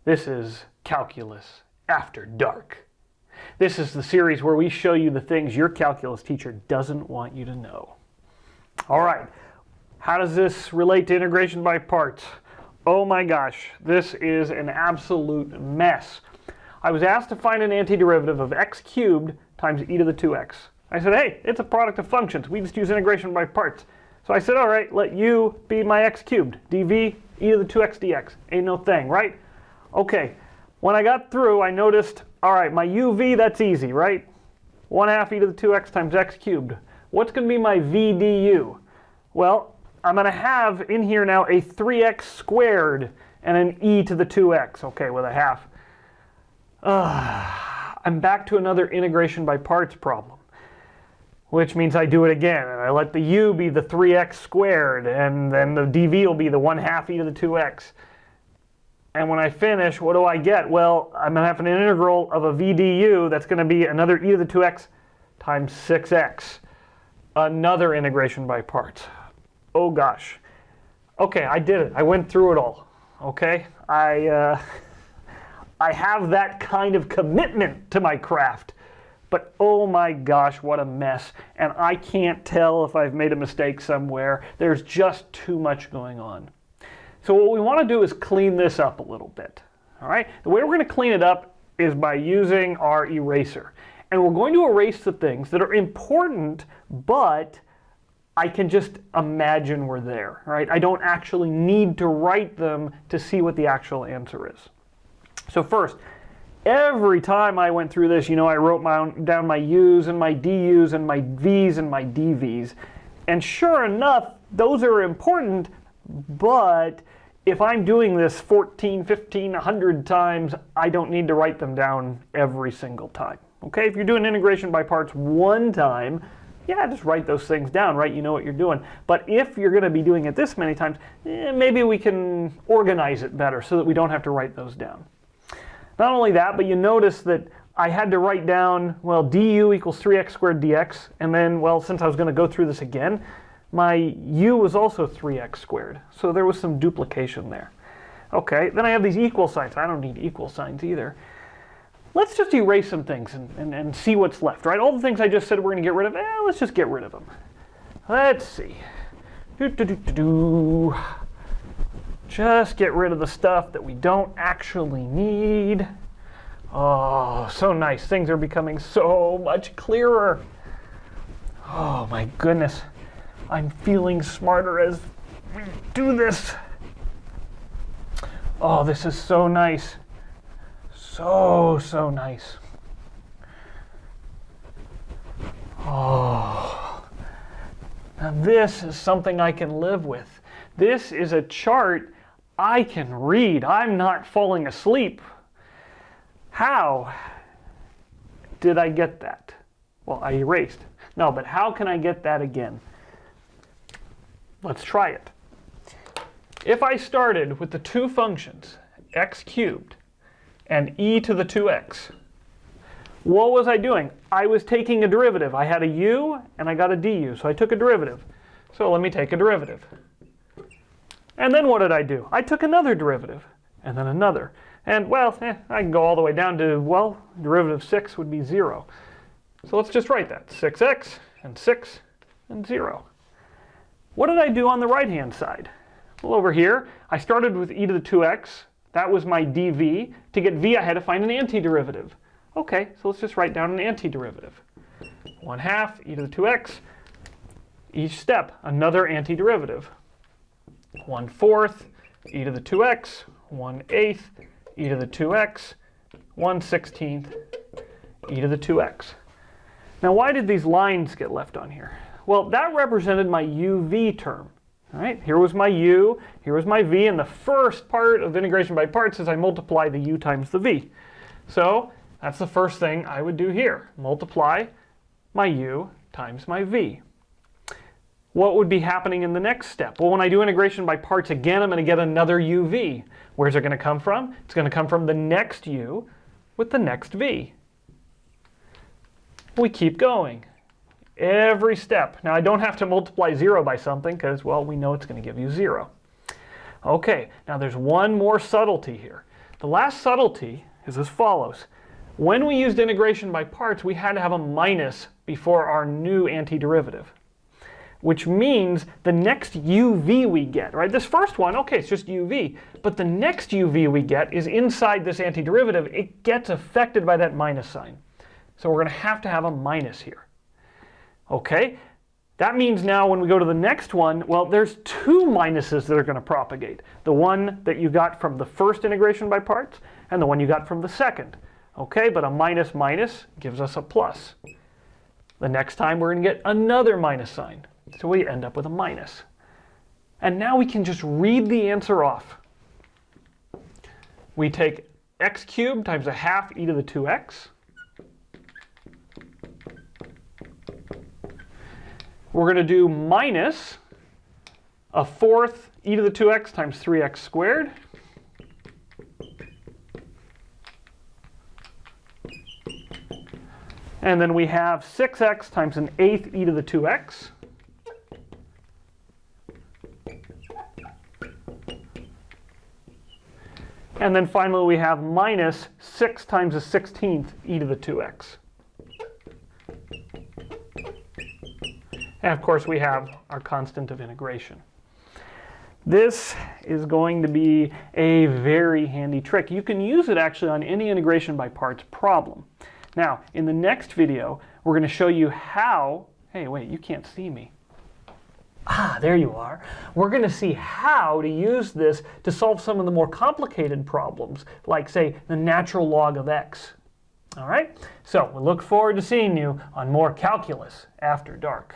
This is Calculus After Dark. This is the series where we show you the things your calculus teacher doesn't want you to know. All right, how does this relate to integration by parts? Oh my gosh, this is an absolute mess. I was asked to find an antiderivative of x cubed times e to the 2x. I said, hey, it's a product of functions. We just use integration by parts. So I said, all right, let u be my x cubed, dv e to the 2x dx. Ain't no thing, right? Okay, when I got through, I noticed, all right, my uv, that's easy, right? 1/2 e to the 2x times x cubed. What's going to be my v du? Well, I'm going to have in here now a 3x squared and an e to the 2x, okay, with a half. I'm back to another integration by parts problem, which means I do it again, and I let the u be the 3x squared, and then the dv will be the 1/2 e to the 2x. And when I finish, what do I get? Well, I'm going to have an integral of a v du that's going to be another e to the 2x times 6x. Another integration by parts. Oh gosh. Okay, I did it. I went through it all. Okay? I have that kind of commitment to my craft. But oh my gosh, what a mess. And I can't tell if I've made a mistake somewhere. There's just too much going on. So what we want to do is clean this up a little bit. All right? The way we're going to clean it up is by using our eraser. And we're going to erase the things that are important, but I can just imagine we're there. Right? I don't actually need to write them to see what the actual answer is. So first, every time I went through this, you know, I wrote down my u's and my du's and my v's and my dv's. And sure enough, those are important, but if I'm doing this 14, 15, 100 times, I don't need to write them down every single time. Okay, if you're doing integration by parts one time, yeah, just write those things down, right? You know what you're doing. But if you're going to be doing it this many times, maybe we can organize it better so that we don't have to write those down. Not only that, but you notice that I had to write down, well, du equals 3x squared dx, and then, well, since I was going to go through this again, my u was also 3x squared, so there was some duplication there. Okay, then I have these equal signs. I don't need equal signs either. Let's just erase some things and see what's left, right? All the things I just said we're going to get rid of, let's just get rid of them. Let's see. Just get rid of the stuff that we don't actually need. Oh, so nice. Things are becoming so much clearer. Oh my goodness. I'm feeling smarter as we do this. Oh, this is so nice. So nice. Oh. Now this is something I can live with. This is a chart I can read. I'm not falling asleep. How did I get that? Well, I erased. No, but how can I get that again? Let's try it. If I started with the two functions, x cubed and e to the 2x, what was I doing? I was taking a derivative. I had a u and I got a du, so I took a derivative. So let me take a derivative. And then what did I do? I took another derivative, and then another. And, well, I can go all the way down to, well, derivative of 6 would be 0. So let's just write that. 6x and 6 and 0. What did I do on the right-hand side? Well, over here, I started with e to the 2x. That was my dv. To get v, I had to find an antiderivative. Okay, so let's just write down an antiderivative. 1/2 e to the 2x. Each step, another antiderivative. 1/4 e to the 2x. 1/8 e to the 2x. 1/16 e to the 2x. Now, why did these lines get left on here? Well, that represented my uv term. All right, here was my u, here was my v, and the first part of integration by parts is I multiply the u times the v. So that's the first thing I would do here. Multiply my u times my v. What would be happening in the next step? Well, when I do integration by parts again, I'm going to get another uv. Where's it going to come from? It's going to come from the next u with the next v. We keep going. Every step. Now, I don't have to multiply 0 by something because, well, we know it's going to give you 0. Okay, now there's one more subtlety here. The last subtlety is as follows. When we used integration by parts, we had to have a minus before our new antiderivative, which means the next uv we get, right? This first one, okay, it's just uv, but the next uv we get is inside this antiderivative. It gets affected by that minus sign. So we're going to have a minus here. Okay, that means now when we go to the next one, well, there's two minuses that are going to propagate. The one that you got from the first integration by parts and the one you got from the second. Okay, but a minus minus gives us a plus. The next time we're going to get another minus sign. So we end up with a minus. And now we can just read the answer off. We take x cubed times a half e to the 2x. We're going to do minus a fourth e to the 2x times 3x squared. And then we have 6x times an eighth e to the 2x. And then finally we have minus 6 times a 16th e to the 2x. And of course we have our constant of integration. This is going to be a very handy trick. You can use it actually on any integration by parts problem. Now, in the next video, we're going to show you how, hey, wait, you can't see me. Ah, there you are. We're going to see how to use this to solve some of the more complicated problems, like, say, the natural log of x. All right? So, we look forward to seeing you on more Calculus After Dark.